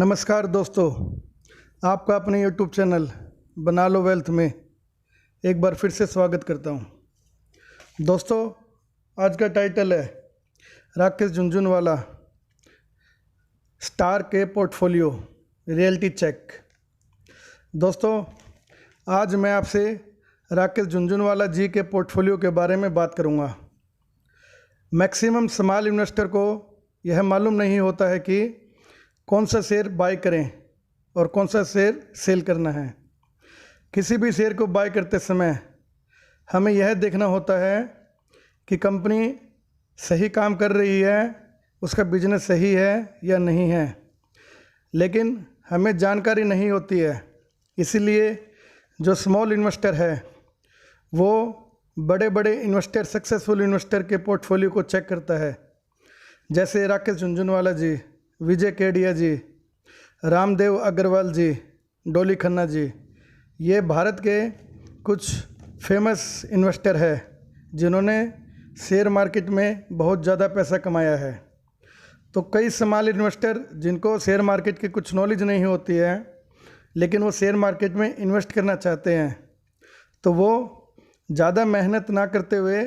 नमस्कार दोस्तों, आपका अपने यूट्यूब चैनल बना लो वेल्थ में एक बार फिर से स्वागत करता हूं। दोस्तों, आज का टाइटल है राकेश झुनझुनवाला स्टार के पोर्टफोलियो रियलिटी चेक। दोस्तों, आज मैं आपसे राकेश झुनझुनवाला जी के पोर्टफोलियो के बारे में बात करूंगा। मैक्सिमम स्मॉल इन्वेस्टर को यह मालूम नहीं होता है कि कौन सा शेयर बाय करें और कौन सा शेयर सेल करना है। किसी भी शेयर को बाय करते समय हमें यह देखना होता है कि कंपनी सही काम कर रही है, उसका बिजनेस सही है या नहीं है, लेकिन हमें जानकारी नहीं होती है। इसीलिए जो स्मॉल इन्वेस्टर है वो बड़े बड़े इन्वेस्टर, सक्सेसफुल इन्वेस्टर के पोर्टफोलियो को चेक करता है, जैसे राकेश झुनझुनवाला जी, विजय केडिया जी, रामदेव अग्रवाल जी, डोली खन्ना जी। ये भारत के कुछ फेमस इन्वेस्टर है जिन्होंने शेयर मार्केट में बहुत ज़्यादा पैसा कमाया है। तो कई स्मॉल इन्वेस्टर जिनको शेयर मार्केट की कुछ नॉलेज नहीं होती है लेकिन वो शेयर मार्केट में इन्वेस्ट करना चाहते हैं, तो वो ज़्यादा मेहनत ना करते हुए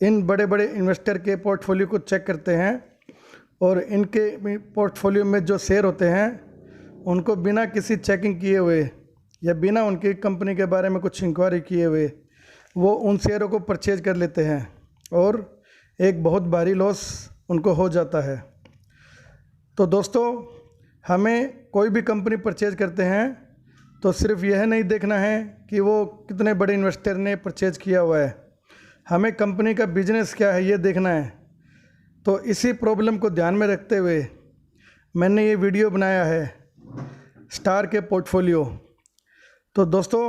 इन बड़े बड़े इन्वेस्टर के पोर्टफोलियो को चेक करते हैं और इनके पोर्टफोलियो में जो शेयर होते हैं उनको बिना किसी चेकिंग किए हुए या बिना उनकी कंपनी के बारे में कुछ इंक्वायरी किए हुए वो उन शेयरों को परचेज कर लेते हैं और एक बहुत भारी लॉस उनको हो जाता है। तो दोस्तों, हमें कोई भी कंपनी परचेज करते हैं तो सिर्फ यह नहीं देखना है कि वो कितने बड़े इन्वेस्टर ने परचेज किया हुआ है, हमें कंपनी का बिजनेस क्या है ये देखना है। तो इसी प्रॉब्लम को ध्यान में रखते हुए मैंने ये वीडियो बनाया है स्टार के पोर्टफोलियो। तो दोस्तों,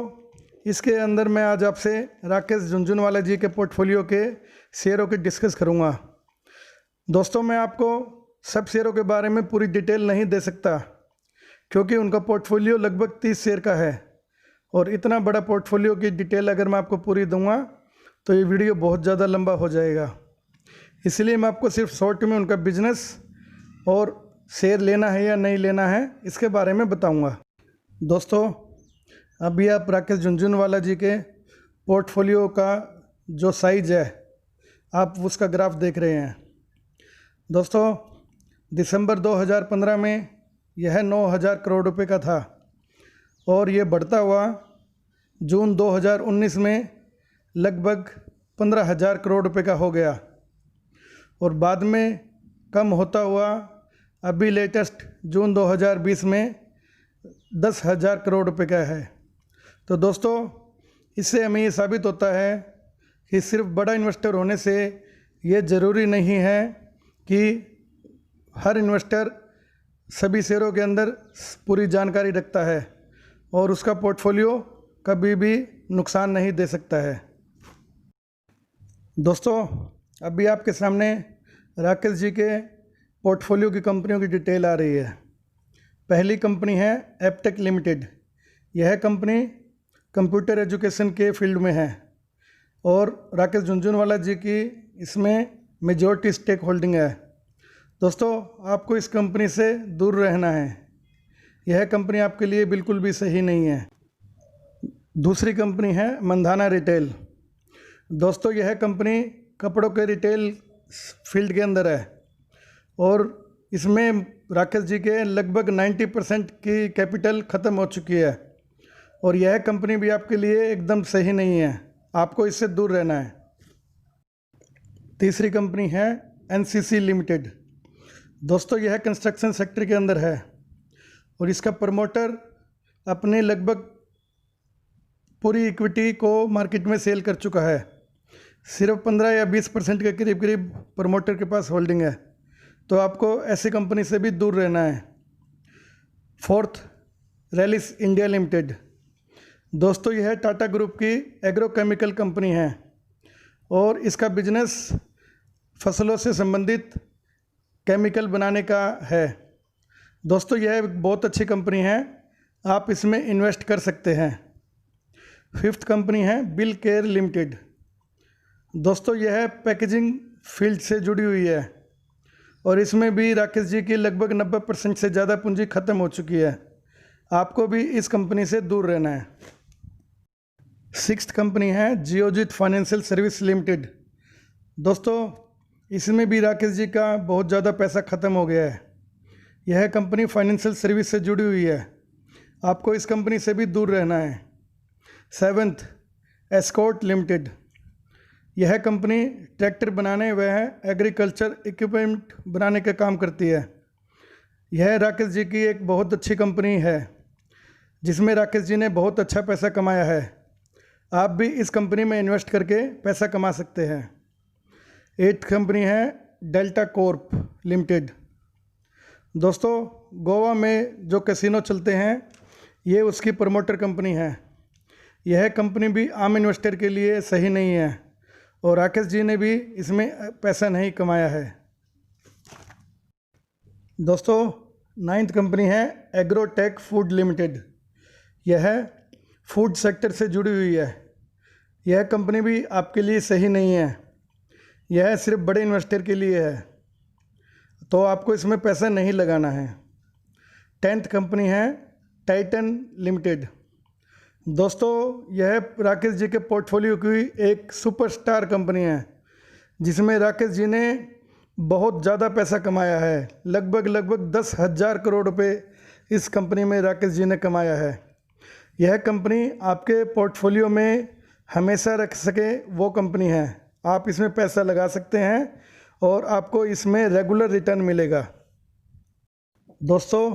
इसके अंदर मैं आज आपसे राकेश झुनझुनवाला जी के पोर्टफोलियो के शेयरों की डिस्कस करूँगा। दोस्तों, मैं आपको सब शेयरों के बारे में पूरी डिटेल नहीं दे सकता क्योंकि उनका पोर्टफोलियो लगभग 30 शेयर का है और इतना बड़ा पोर्टफोलियो की डिटेल अगर मैं आपको पूरी दूंगा तो ये वीडियो बहुत ज़्यादा लंबा हो जाएगा। इसलिए मैं आपको सिर्फ शॉर्ट में उनका बिजनेस और शेयर लेना है या नहीं लेना है इसके बारे में बताऊंगा। दोस्तों, अभी आप राकेश झुनझुनवाला जी के पोर्टफोलियो का जो साइज है आप उसका ग्राफ देख रहे हैं। दोस्तों, दिसंबर 2015 में यह 9,000 करोड़ रुपए का था और ये बढ़ता हुआ जून 2019 में लगभग 15,000 करोड़ रुपए का हो गया और बाद में कम होता हुआ अभी लेटेस्ट जून 2020 में 10,000 करोड़ रुपए का है। तो दोस्तों, इससे हमें ये साबित होता है कि सिर्फ बड़ा इन्वेस्टर होने से ये ज़रूरी नहीं है कि हर इन्वेस्टर सभी शेयरों के अंदर पूरी जानकारी रखता है और उसका पोर्टफोलियो कभी भी नुकसान नहीं दे सकता है। दोस्तों, अभी आपके सामने राकेश जी के पोर्टफोलियो की कंपनियों की डिटेल आ रही है। पहली कंपनी है एपटेक लिमिटेड। यह कंपनी कंप्यूटर एजुकेशन के फील्ड में है और राकेश झुनझुनवाला जी की इसमें मेजॉरिटी स्टेक होल्डिंग है। दोस्तों, आपको इस कंपनी से दूर रहना है, यह कंपनी आपके लिए बिल्कुल भी सही नहीं है। दूसरी कंपनी है मंधाना रिटेल। दोस्तों, यह कंपनी कपड़ों के रिटेल फील्ड के अंदर है और इसमें राकेश जी के लगभग 90% की कैपिटल ख़त्म हो चुकी है और यह कंपनी भी आपके लिए एकदम सही नहीं है, आपको इससे दूर रहना है। तीसरी कंपनी है एनसीसी लिमिटेड। दोस्तों, यह कंस्ट्रक्शन सेक्टर के अंदर है और इसका प्रमोटर अपने लगभग पूरी इक्विटी को मार्केट में सेल कर चुका है। सिर्फ 15 या 20% के करीब करीब प्रमोटर के पास होल्डिंग है, तो आपको ऐसी कंपनी से भी दूर रहना है। Fourth, Rallis India limited. दोस्तों, यह टाटा ग्रुप की एग्रोकेमिकल कंपनी है और इसका बिजनेस फसलों से संबंधित केमिकल बनाने का है। दोस्तों, यह एक बहुत अच्छी कंपनी है, आप इसमें इन्वेस्ट कर सकते हैं। फिफ्थ कंपनी है बिल केयर लिमिटेड। दोस्तों, यह पैकेजिंग फील्ड से जुड़ी हुई है और इसमें भी राकेश जी की लगभग 90% से ज़्यादा पूंजी ख़त्म हो चुकी है। आपको भी इस कंपनी से दूर रहना है। सिक्स्थ कंपनी है जियोजित फाइनेंशियल सर्विस लिमिटेड। दोस्तों, इसमें भी राकेश जी का बहुत ज़्यादा पैसा ख़त्म हो गया है। यह कंपनी फाइनेंशियल सर्विस से जुड़ी हुई है। आपको इस कंपनी से भी दूर रहना है। Seventh, escort limited. यह कंपनी ट्रैक्टर बनाने व एग्रीकल्चर इक्विपमेंट बनाने का काम करती है। यह राकेश जी की एक बहुत अच्छी कंपनी है जिसमें राकेश जी ने बहुत अच्छा पैसा कमाया है। आप भी इस कंपनी में इन्वेस्ट करके पैसा कमा सकते हैं। एट्थ कंपनी है डेल्टा कॉर्प लिमिटेड। दोस्तों, गोवा में जो कैसीनो चलते हैं ये उसकी प्रमोटर कंपनी है। यह कंपनी भी आम इन्वेस्टर के लिए सही नहीं है और राकेश जी ने भी इसमें पैसा नहीं कमाया है। दोस्तों, नाइन्थ कंपनी है एग्रोटेक फूड लिमिटेड। यह फूड सेक्टर से जुड़ी हुई है। यह कंपनी भी आपके लिए सही नहीं है। यह सिर्फ बड़े इन्वेस्टर के लिए है, तो आपको इसमें पैसा नहीं लगाना है। 10th कंपनी है टाइटन लिमिटेड। दोस्तों, यह राकेश जी के पोर्टफोलियो की एक सुपरस्टार कंपनी है जिसमें राकेश जी ने बहुत ज़्यादा पैसा कमाया है। लगभग 10,000 करोड़ रुपए इस कंपनी में राकेश जी ने कमाया है। यह कंपनी आपके पोर्टफोलियो में हमेशा रख सके वो कंपनी है। आप इसमें पैसा लगा सकते हैं और आपको इसमें रेगुलर रिटर्न मिलेगा। दोस्तों,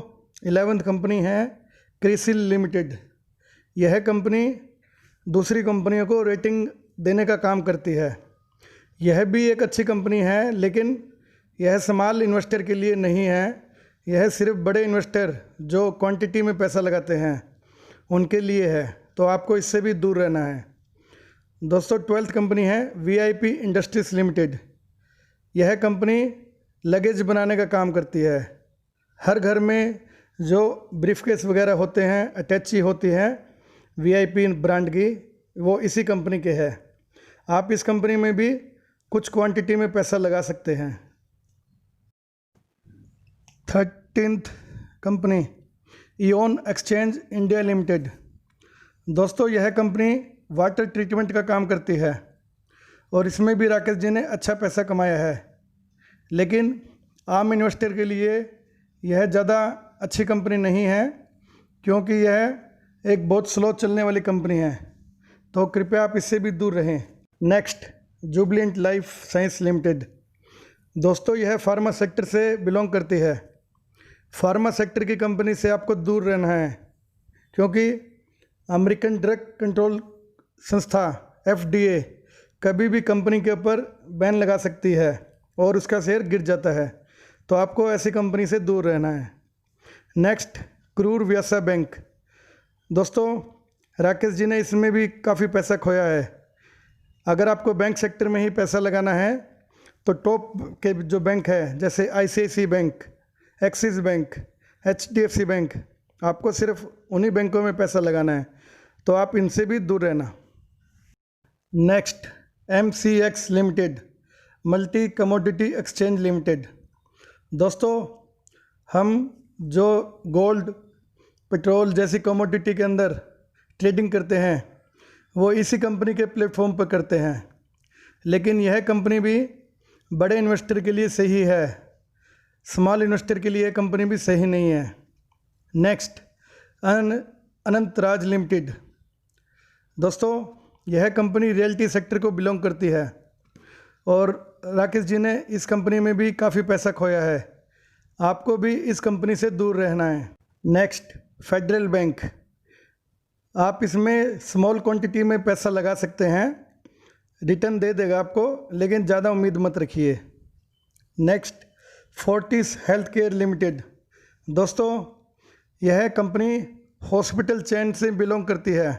11th कंपनी है क्रिसिल लिमिटेड। यह कंपनी दूसरी कंपनियों को रेटिंग देने का काम करती है। यह भी एक अच्छी कंपनी है, लेकिन यह स्मॉल इन्वेस्टर के लिए नहीं है। यह सिर्फ बड़े इन्वेस्टर जो क्वांटिटी में पैसा लगाते हैं उनके लिए है, तो आपको इससे भी दूर रहना है। दोस्तों, 12th कंपनी है VIP इंडस्ट्रीज लिमिटेड। यह कंपनी लगेज बनाने का काम करती है। हर घर में जो ब्रीफकेस वगैरह होते हैं, अटैची होती हैं VIP ब्रांड की, वो इसी कंपनी के है। आप इस कंपनी में भी कुछ क्वांटिटी में पैसा लगा सकते हैं। 13th company Eon exchange India limited. दोस्तों, यह कंपनी वाटर ट्रीटमेंट का काम करती है और इसमें भी राकेश जी ने अच्छा पैसा कमाया है, लेकिन आम इन्वेस्टर के लिए यह ज़्यादा अच्छी कंपनी नहीं है क्योंकि यह एक बहुत स्लो चलने वाली कंपनी है, तो कृपया आप इससे भी दूर रहें। Next, Jubilant life science limited. दोस्तों, यह फार्मा सेक्टर से बिलोंग करती है। फार्मा सेक्टर की कंपनी से आपको दूर रहना है क्योंकि अमेरिकन ड्रग कंट्रोल संस्था FDA कभी भी कंपनी के ऊपर बैन लगा सकती है और उसका शेयर गिर जाता है, तो आपको ऐसी कंपनी से दूर रहना है। नेक्स्ट, क्रूर व्यासा बैंक। दोस्तों, राकेश जी ने इसमें भी काफ़ी पैसा खोया है। अगर आपको बैंक सेक्टर में ही पैसा लगाना है तो टॉप के जो बैंक है जैसे ICICI bank, axis bank, HDFC bank, आपको सिर्फ उन्हीं बैंकों में पैसा लगाना है, तो आप इनसे भी दूर रहना। Next, MCX limited, multi commodity exchange limited. दोस्तों, हम जो गोल्ड, पेट्रोल जैसी कमोडिटी के अंदर ट्रेडिंग करते हैं वो इसी कंपनी के प्लेटफॉर्म पर करते हैं, लेकिन यह कंपनी भी बड़े इन्वेस्टर के लिए सही है, स्मॉल इन्वेस्टर के लिए कंपनी भी सही नहीं है। Next, Anantraj limited. दोस्तों, यह कंपनी रियल्टी सेक्टर को बिलोंग करती है और राकेश जी ने इस कंपनी में भी काफ़ी पैसा खोया है। आपको भी इस कंपनी से दूर रहना है। Next, federal bank. आप इसमें स्मॉल क्वांटिटी में पैसा लगा सकते हैं, रिटर्न दे देगा आपको, लेकिन ज़्यादा उम्मीद मत रखिए। Next, Fortis health care limited. दोस्तों, यह कंपनी हॉस्पिटल चेन से बिलोंग करती है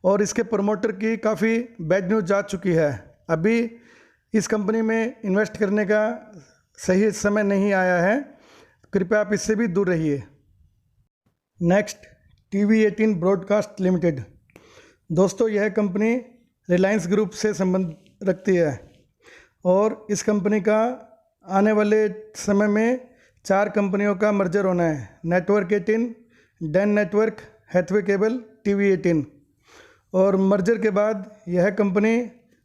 और इसके प्रमोटर की काफ़ी बैड न्यूज़ जा चुकी है। अभी इस कंपनी में इन्वेस्ट करने का सही समय नहीं आया है, कृपया आप इससे भी दूर रहिए। Next, TV18 broadcast limited. दोस्तों, यह कंपनी रिलायंस ग्रुप से संबंध रखती है और इस कंपनी का आने वाले समय में 4 कंपनियों का मर्जर होना है, network 18, Den network, Hathway cable, TV 18। और मर्जर के बाद यह कंपनी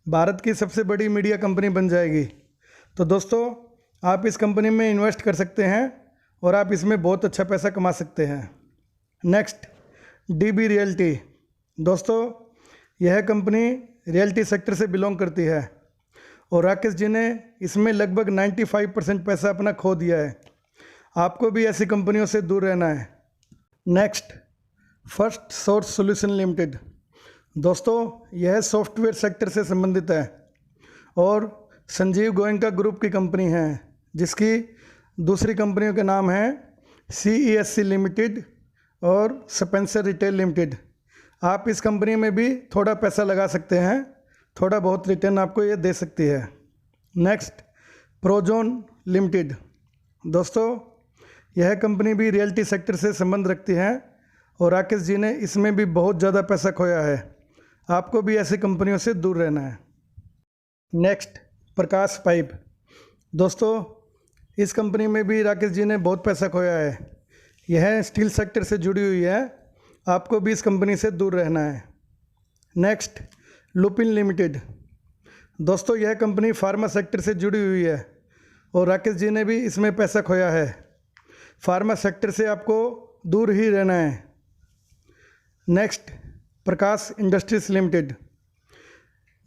भारत की सबसे बड़ी मीडिया कंपनी बन जाएगी। तो दोस्तों, आप इस कंपनी में इन्वेस्ट कर सकते हैं और आप इसमें बहुत अच्छा पैसा कमा सकते हैं। Next, dB realty. दोस्तों, यह कंपनी रियल्टी सेक्टर से बिलोंग करती है और राकेश जी ने इसमें लगभग 95% पैसा अपना खो दिया है। आपको भी ऐसी कंपनियों से दूर रहना है। Next, first source solution limited. दोस्तों, यह सॉफ्टवेयर सेक्टर से संबंधित है और संजीव गोयनका ग्रुप की कंपनी है, जिसकी दूसरी कंपनियों के नाम हैं CESC लिमिटेड और स्पेंसर रिटेल लिमिटेड। आप इस कंपनी में भी थोड़ा पैसा लगा सकते हैं, थोड़ा बहुत रिटर्न आपको ये दे सकती है। Next, Prozone limited. दोस्तों, यह कंपनी भी रियल्टी सेक्टर से संबंध रखती है और राकेश जी ने इसमें भी बहुत ज़्यादा पैसा खोया है। आपको भी ऐसी कंपनियों से दूर रहना है। नेक्स्ट, प्रकाश पाइप। दोस्तों, इस कंपनी में भी राकेश जी ने बहुत पैसा खोया है। यह स्टील सेक्टर से जुड़ी हुई है, आपको भी इस कंपनी से दूर रहना है। Next, Lupin limited. दोस्तों, यह कंपनी फार्मा सेक्टर से जुड़ी हुई है और राकेश जी ने भी इसमें पैसा खोया है। फार्मा सेक्टर से आपको दूर ही रहना है। नेक्स्ट, प्रकाश इंडस्ट्रीज लिमिटेड।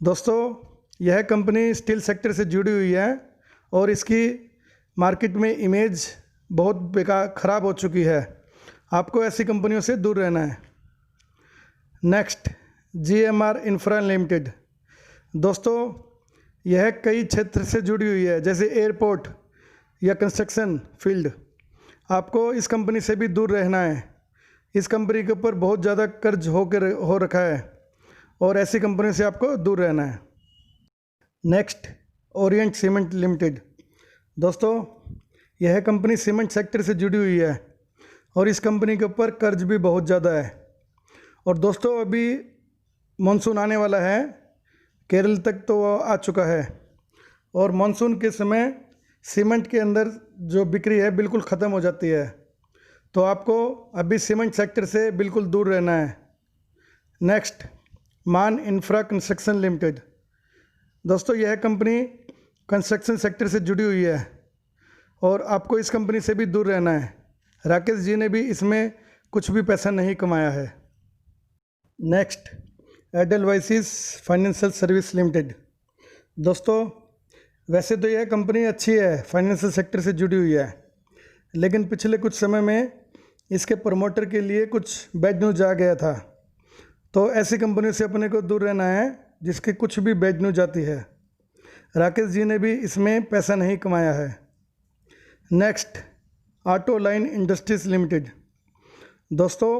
दोस्तों, यह कंपनी स्टील सेक्टर से जुड़ी हुई है और इसकी मार्केट में इमेज बहुत बेकार ख़राब हो चुकी है। आपको ऐसी कंपनियों से दूर रहना है। Next, GMR infra limited. दोस्तों, यह कई क्षेत्र से जुड़ी हुई है, जैसे एयरपोर्ट या कंस्ट्रक्शन फील्ड। आपको इस कंपनी से भी दूर रहना है। इस कंपनी के ऊपर बहुत ज़्यादा कर्ज हो रखा है और ऐसी कंपनी से आपको दूर रहना है। Next, Orient cement limited. दोस्तों, यह कंपनी सीमेंट सेक्टर से जुड़ी हुई है और इस कंपनी के ऊपर कर्ज भी बहुत ज़्यादा है। और दोस्तों, अभी मानसून आने वाला है, केरल तक तो आ चुका है और मानसून के समय सीमेंट के अंदर जो बिक्री है बिल्कुल ख़त्म हो जाती है। तो आपको अभी सीमेंट सेक्टर से बिल्कुल दूर रहना है। नेक्स्ट, मान इंफ्रा कंस्ट्रक्शन लिमिटेड। दोस्तों, यह कंपनी कंस्ट्रक्शन सेक्टर से जुड़ी हुई है और आपको इस कंपनी से भी दूर रहना है। राकेश जी ने भी इसमें कुछ भी पैसा नहीं कमाया है। Next, Edelweiss financial service limited. दोस्तों, वैसे तो यह कंपनी अच्छी है, फाइनेंशियल सेक्टर से जुड़ी हुई है, लेकिन पिछले कुछ समय में इसके प्रमोटर के लिए कुछ बैड न्यूज़ आ गया था। तो ऐसी कंपनी से अपने को दूर रहना है जिसकी कुछ भी बैड न्यूज़ आती है। राकेश जी ने भी इसमें पैसा नहीं कमाया है। Next, auto line industries limited. दोस्तों,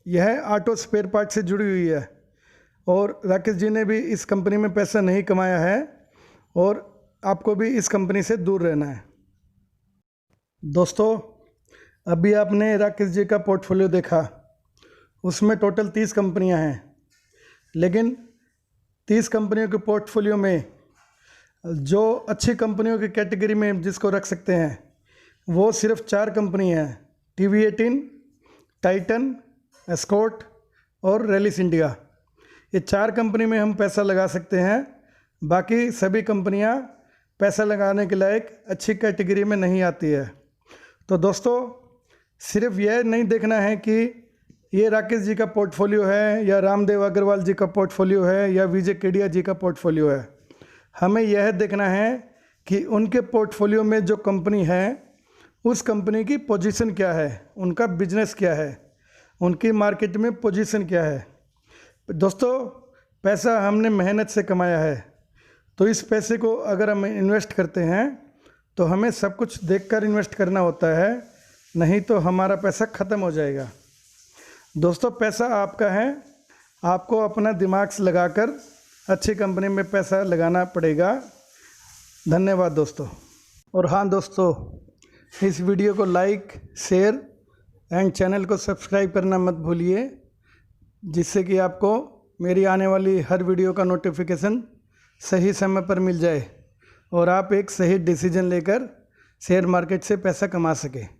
यह ऑटो स्पेयर पार्ट से जुड़ी हुई है और राकेश जी ने भी इस कंपनी में पैसा नहीं कमाया है और आपको भी इस कंपनी से दूर रहना है। दोस्तों, अभी आपने राकेश जी का पोर्टफोलियो देखा, उसमें टोटल 30 कंपनियां हैं, लेकिन 30 कंपनियों के पोर्टफोलियो में जो अच्छी कंपनियों की कैटेगरी में जिसको रख सकते हैं वो सिर्फ 4 कंपनी हैं, टीवी 18, टाइटन, एस्कॉर्ट और रैलिस इंडिया। ये 4 कंपनी में हम पैसा लगा सकते हैं। बाकी सभी कंपनियां पैसा लगाने के लायक अच्छी कैटेगरी में नहीं आती है। तो दोस्तों, सिर्फ यह नहीं देखना है कि ये राकेश जी का पोर्टफोलियो है या रामदेव अग्रवाल जी का पोर्टफोलियो है या विजय केडिया जी का पोर्टफोलियो है। हमें यह देखना है कि उनके पोर्टफोलियो में जो कंपनी है उस कंपनी की पोजीशन क्या है, उनका बिजनेस क्या है, उनकी मार्केट में पोजीशन क्या है। दोस्तों, पैसा हमने मेहनत से कमाया है, तो इस पैसे को अगर हम इन्वेस्ट करते हैं तो हमें सब कुछ देखकर इन्वेस्ट करना होता है, नहीं तो हमारा पैसा ख़त्म हो जाएगा। दोस्तों, पैसा आपका है, आपको अपना दिमाग से लगाकर अच्छी कंपनी में पैसा लगाना पड़ेगा। धन्यवाद दोस्तों। और हाँ दोस्तों, इस वीडियो को लाइक, शेयर एंड चैनल को सब्सक्राइब करना मत भूलिए, जिससे कि आपको मेरी आने वाली हर वीडियो का नोटिफिकेशन सही समय पर मिल जाए और आप एक सही डिसीजन लेकर शेयर मार्केट से पैसा कमा सके।